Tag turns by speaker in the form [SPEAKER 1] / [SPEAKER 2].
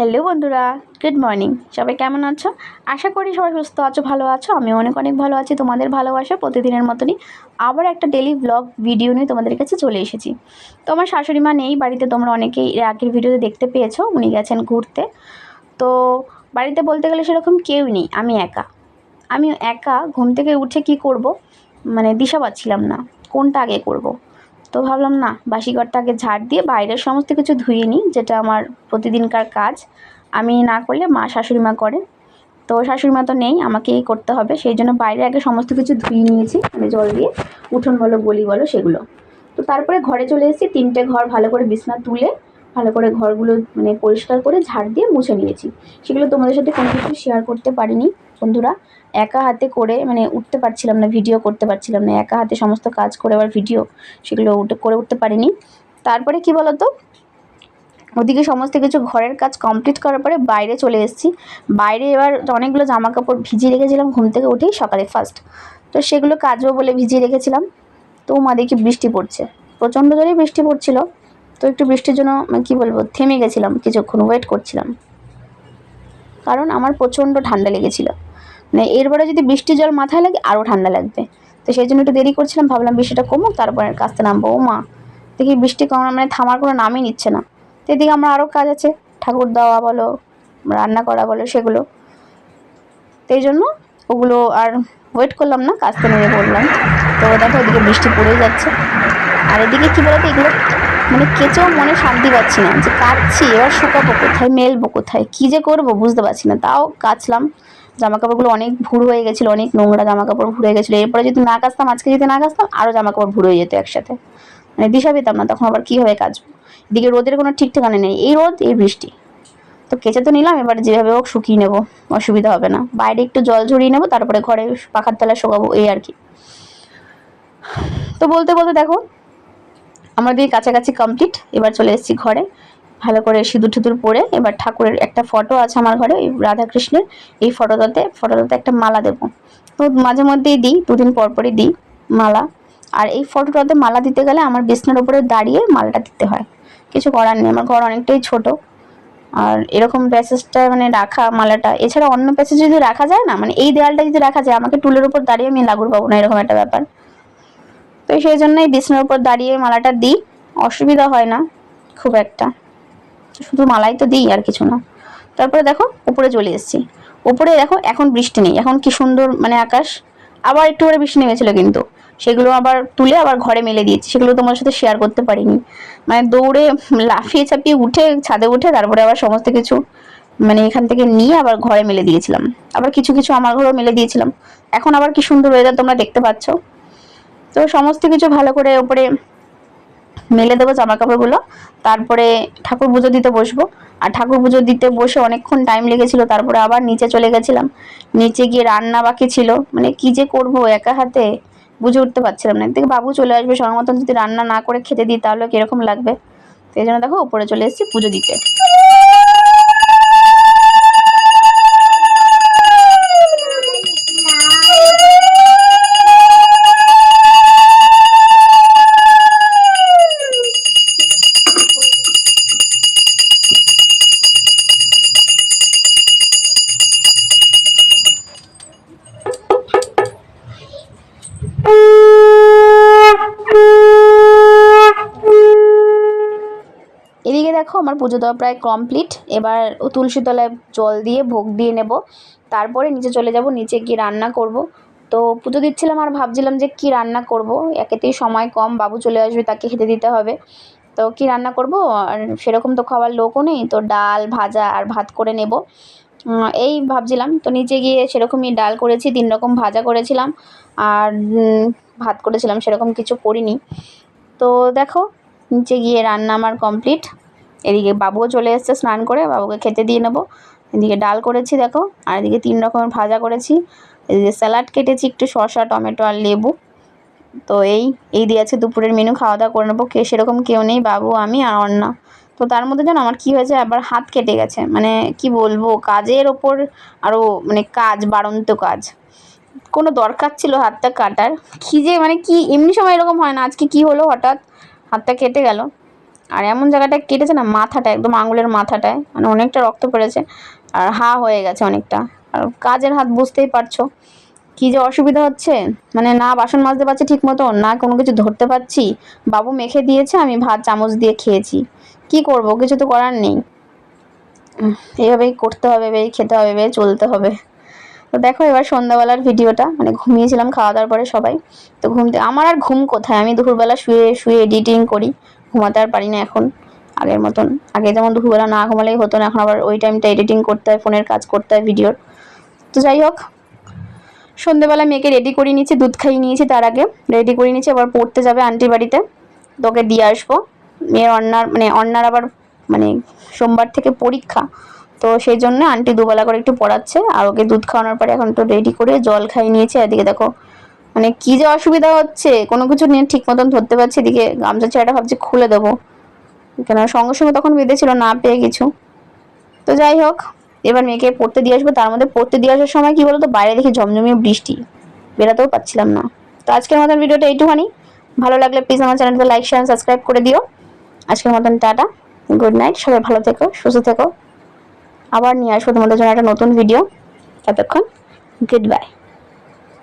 [SPEAKER 1] Hello বন্ধুরা, good morning. সবাই কেমন আছো? আশা করি সবাই সুস্থ আছো, ভালো আছো। আমি অনেক ভালো আছি। তোমাদের ভালোবাসা প্রতিদিনের মতনই আবার একটা ডেলি ব্লগ ভিডিও নিয়ে তোমাদের কাছে চলে এসেছি। তো আমার শাশুড়ি মা নেই বাড়িতে, তোমরা অনেকেই এর আগের ভিডিওতে দেখতে পেয়েছো। উনি গেছেন ঘুরতে। তো বাড়িতে বলতে গেলে সেরকম কেউ নেই, আমি একা ঘুম থেকে উঠে কি করব, মানে দিশা পাচ্ছিলাম না কোনটা আগে করব। তো ভাবলাম না, বাসি ঘরটা আগে ঝাড় দিয়ে বাইরের সমস্ত কিছু ধুয়ে নিই, যেটা আমার প্রতিদিনকার কাজ। আমি না করলে শাশুড়ি মা করে। তো শাশুড়ি মা তো নেই, আমাকেই করতে হবে। সেই জন্য বাইরে আগে সমস্ত কিছু ধুয়ে নিয়েছি, মানে জল দিয়ে, উঠোন বলো গলি বলো সেগুলো। তো তারপরে ঘরে চলে এসেছি, 3টে ঘর ভালো করে বিছনা তুলে ভালো করে ঘরগুলো মানে পরিষ্কার করে ঝাড় দিয়ে মুছে নিয়েছি। সেগুলো তোমাদের সাথে কোনো কিছু শেয়ার করতে পারিনি বন্ধুরা। একা হাতে করে মানে উঠতে পারছিলাম না, ভিডিও করতে পারছিলাম না। একা হাতে সমস্ত কাজ করে আবার ভিডিও সেগুলো করে উঠতে পারিনি। তারপরে কি বলতো, ওদিকে সমস্ত কিছু ঘরের কাজ কমপ্লিট করার পরে বাইরে চলে এসেছি। বাইরে এবার অনেকগুলো জামা কাপড় ভিজিয়ে রেখেছিলাম ঘুম থেকে উঠেই সকালে ফার্স্ট। তো সেগুলো কাচবো বলে ভিজিয়ে রেখেছিলাম। তো মা দেখি বৃষ্টি পড়ছে, প্রচণ্ড জোরেই বৃষ্টি পড়ছিল। তো একটু বৃষ্টির জন্য কী বলবো, থেমে গেছিলাম কিছুক্ষণ, ওয়েট করছিলাম, কারণ আমার প্রচণ্ড ঠান্ডা লেগেছিল। মানে এরপরে যদি বৃষ্টির জল মাথায় লাগে আরও ঠান্ডা লাগবে। তো সেই জন্য একটু দেরি করছিলাম, ভাবলাম বৃষ্টিটা কমুক তারপরে কাচতে নামবো। ও মা, দেখি বৃষ্টি মানে থামার কোনো নামই নিচ্ছে না। তো এদিকে আমার আরও কাজ আছে, ঠাকুর দেওয়া বলো, রান্না করা বলো সেগুলো। তো এই জন্য ওগুলো আর ওয়েট করলাম না, কাচতে নেমে পড়লাম। তো দেখো এদিকে বৃষ্টি পড়েই যাচ্ছে। আর এদিকে কী বলতো, এগুলো মানে কেচেও মনে শান্তি পাচ্ছি না, যে কাচছি এবার শুকাবো কোথায়, মেলবো কোথায়, কী যে করবো বুঝতে পারছি না। তাও কাচলাম। জামাকাপড়গুলো অনেক ভুড় হয়ে গেছিলো, অনেক নোংরা জামাকাপড় ভুড়ে গেছিলো। এরপরে যদি না কাচতাম, আজকে যদি না কাচতাম, আরও জামাকাপড় ভুড়ে যেত একসাথে, মানে দিশা পেতাম না তখন আবার কীভাবে কাচবো। এদিকে রোদের কোনো ঠিক ঠিকানা নেই, এই রোদ এই বৃষ্টি। তো কেচে তো নিলাম, এবার যেভাবে হোক শুকিয়ে নেবো, অসুবিধা হবে না। বাইরে একটু জল ঝরিয়ে নেবো, তারপরে ঘরে পাখার তলায় শোকাবো, এই আর কি। তো বলতে বলতে দেখো আমার দিয়ে কাছাকাছি কমপ্লিট। এবার চলে এসেছি ঘরে, ভালো করে সিঁদুর টিঁদুর পরে। এবার ঠাকুরের একটা ফটো আছে আমার ঘরে, রাধাকৃষ্ণের। এই ফটোটাতে একটা মালা দেবো। তো মাঝে মধ্যেই দিই, 2 দিন পর পরই দিই মালা। আর এই ফটোটাতে মালা দিতে গেলে আমার বিছনার উপরে দাঁড়িয়ে মালাটা দিতে হয়, কিছু করার নেই। আমার ঘর অনেকটাই ছোট, আর এরকম প্যাসেজটা মানে রাখা মালাটা, এছাড়া অন্য প্যাসেজ যদি রাখা যায় না, মানে এই দেয়ালটা যদি রাখা যায়, আমাকে টুলের উপর দাঁড়িয়ে আমি লাগুর পাবো না, এরকম একটা ব্যাপার। তো সেই জন্যই বিছানার উপর দাঁড়িয়ে মালাটা দিই, অসুবিধা হয় না খুব একটা। শুধু মালাই তো দিই, আর কিছু না। তারপরে দেখো উপরে চলে এসেছি। উপরে দেখো এখন বৃষ্টি নেই, এখন কি সুন্দর মানে আকাশ। আবার একটু করে বৃষ্টি নেমেছিল, কিন্তু সেগুলো আবার তুলে আবার ঘরে মেলে দিয়েছি। সেগুলো তোমার সাথে শেয়ার করতে পারিনি, মানে দৌড়ে লাফিয়ে চাপিয়ে উঠে ছাদে উঠে তারপরে আবার সমস্ত কিছু মানে এখান থেকে নিয়ে আবার ঘরে মেলে দিয়েছিলাম। আবার কিছু কিছু আমার ঘরেও মেলে দিয়েছিলাম। এখন আবার কি সুন্দর ওয়েদার তোমরা দেখতে পাচ্ছ। তো সমস্ত কিছু ভালো করে উপরে মেলে দেবো জামা কাপড়গুলো। তারপরে ঠাকুর পুজো দিতে বসবো। আর ঠাকুর পুজো দিতে বসে অনেকক্ষণ টাইম লেগেছিল, তারপরে আবার নিচে চলে গেছিলাম। নিচে গিয়ে রান্না বাকি ছিল, মানে কি যে করব একা হাতে বুঝে উঠতে পারছিলাম না। একদিকে বাবু চলে আসবে, সময় মতন যদি রান্না না করে খেতে দিই তাহলে কিরকম লাগবে। তো এই জন্য দেখো উপরে চলে এসেছি পুজো দিতে। এদিকে দেখো আমার পুজো দেওয়া প্রায় কমপ্লিট। এবার তুলসী তলায় জল দিয়ে ভোগ দিয়ে নেব, তারপরে নিচে চলে যাব, নিচে গিয়ে রান্না করব। তো পুজো দিচ্ছিলাম আর ভাবছিলাম যে কি রান্না করব, একেতেই সময় কম, বাবু চলে আসবে, তাকে খেতে দিতে হবে। তো কি রান্না করব, আর সেরকম তো খাওয়ার লোকও নেই, তো ডাল ভাজা আর ভাত করে নেব এই ভাবছিলাম। তো নিচে গিয়ে সেরকমই ডাল করেছি, 3 রকম ভাজা করেছিলাম, আর ভাত করেছিলাম, সেরকম কিছু করিনি। তো দেখো নিচে গিয়ে রান্না আমার কমপ্লিট। এদিকে বাবুও চলে এসেছে স্নান করে, বাবুকে খেতে দিয়ে নেবো। এদিকে ডাল করেছি দেখো, আর এদিকে 3 রকমের ভাজা করেছি। এদিকে স্যালাড কেটেছি, একটু শসা টমেটো আর লেবু। তো এই দিয়ে আছে দুপুরের মেনু, খাওয়া দাওয়া করে নেবো। সেরকম কেউ নেই, বাবু আমি আর অন্না। তো তার মধ্যে জানো আমার কী হয়েছে, আবার হাত কেটে গেছে, মানে কি বলবো, কাজের ওপর আরও মানে কাজ, বাড়ন্ত কাজ। কোনো দরকার ছিল হাতটা কাটার, কী যে মানে কি এমনি সময় এরকম হয় না, আজকে কি হলো হঠাৎ হাতটা কেটে গেল। আর এমন জায়গাটায় কেটেছে না, মাথাটা একদম আঙুলের মাথাটায়, মানে অনেকটা রক্ত পড়েছে আর হয়ে গেছে অনেকটা। আর কাজের হাত, বুঝতেই পারছো কী যে অসুবিধা হচ্ছে, মানে না বাসন মাজতে পারছি ঠিক মতো, না কোনো কিছু ধরতে পারছি। বাবু মেখে দিয়েছে, আমি ভাত চামচ দিয়ে খেয়েছি। কি করব, কিছু তো করার নেই। এইভাবেই করতে হবে, এভাবেই খেতে হবে, এভাবেই চলতে হবে। তো দেখো এবার সন্ধ্যাবেলার ভিডিওটা, মানে ঘুমিয়েছিলাম খাওয়া দাওয়ার পরে সবাই। তো আমার আর ঘুম কোথায়, আমি দুপুরবেলা শুয়ে শুয়ে এডিটিং করি, ঘুমাতে আর পারি না এখন আগের মতন। আগে যেমন দুপুরবেলা না ঘুমালেই হতো না, এখন আবার ওই টাইমটা এডিটিং করতে হয়, ফোনের কাজ করতে হয় ভিডিওর। তো যাই হোক, সন্ধ্যেবেলা মেয়েকে রেডি করে নিয়েছি, দুধ খাইয়ে নিয়েছি, তার আগে রেডি করে নিয়েছি। আবার পড়তে যাবে আন্টি বাড়িতে, তোকে দিয়ে আসবো। মেয়ের অন্যার আবার মানে সোমবার থেকে পরীক্ষা, তো সেই জন্য আন্টি দুবেলা করে একটু পড়াচ্ছে। আর ওকে দুধ খাওয়ানোর পরে এখন একটু রেডি করে জল খাইয়ে নিয়েছি। এদিকে দেখো মানে কী যে অসুবিধা হচ্ছে, কোনো কিছু নিয়ে ঠিক মতন ধরতে পারছি। এদিকে গামছা ছেঁড়াটা ভাবছি খুলে দেবো, কেন সঙ্গে সঙ্গে তখন বেঁধেছিল, না পেয়ে কিছু। তো যাই হোক, এবার মেয়েকে পড়তে দিয়ে আসবো। তার মধ্যে পড়তে দিয়ে আসার সময় কি বলতো, বাইরে দেখি ঝমঝমিয়ে বৃষ্টি, বেরাতেও পাচ্ছিলাম না। তো আজকের মতন ভিডিওটা এইটুখানি। ভালো লাগলে প্লিজ আমার চ্যানেলটা লাইক শেয়ার সাবস্ক্রাইব করে দিও। আজকের মতন টাটা, গুড নাইট, সবাই ভালো থেকো, সুস্থ থেকো। আবার নিয়ে আসবো তোমাদের জন্য একটা নতুন ভিডিও। ততক্ষণ গুড বাই।